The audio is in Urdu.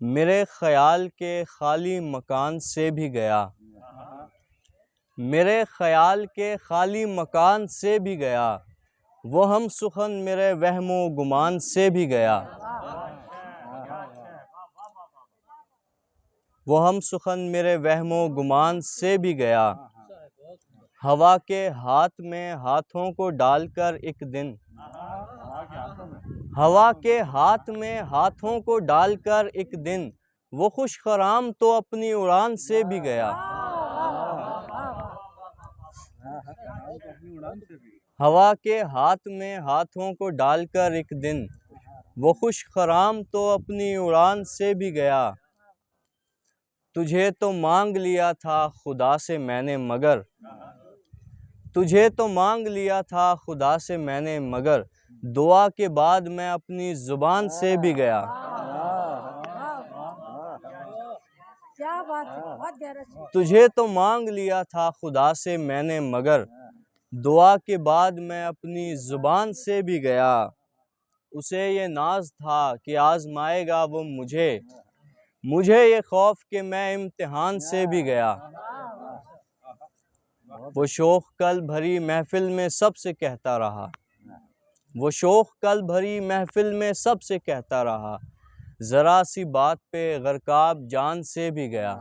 میرے خیال کے خالی مکان سے بھی گیا، میرے خیال کے خالی مکان سے بھی گیا، وہ ہم سخن میرے وہم و گمان سے بھی گیا، وہ ہم سخن میرے وہم و گمان سے بھی گیا۔ ہوا کے ہاتھ میں ہاتھوں کو ڈال کر ایک دن، ہوا کے ہاتھ میں ہاتھوں کو ڈال کر ایک دن، وہ خوش خرام تو اپنی اڑان سے بھی گیا، ہوا کے ہاتھ میں ہاتھوں کو ڈال کر ایک دن، وہ خوش خرام تو اپنی اڑان سے بھی گیا۔ تجھے تو مانگ لیا تھا خدا سے میں نے مگر، تجھے تو مانگ لیا تھا خدا سے میں نے مگر، دعا کے بعد میں اپنی زبان سے بھی گیا، تجھے تو مانگ لیا تھا خدا سے میں نے مگر، دعا کے بعد میں اپنی زبان سے بھی گیا۔ اسے یہ ناز تھا کہ آزمائے گا وہ مجھے، مجھے یہ خوف کہ میں امتحان سے بھی گیا۔ وہ شوخ کل بھری محفل میں سب سے کہتا رہا، وہ شوخ کل بھری محفل میں سب سے کہتا رہا، ذرا سی بات پہ غرقاب جان سے بھی گیا۔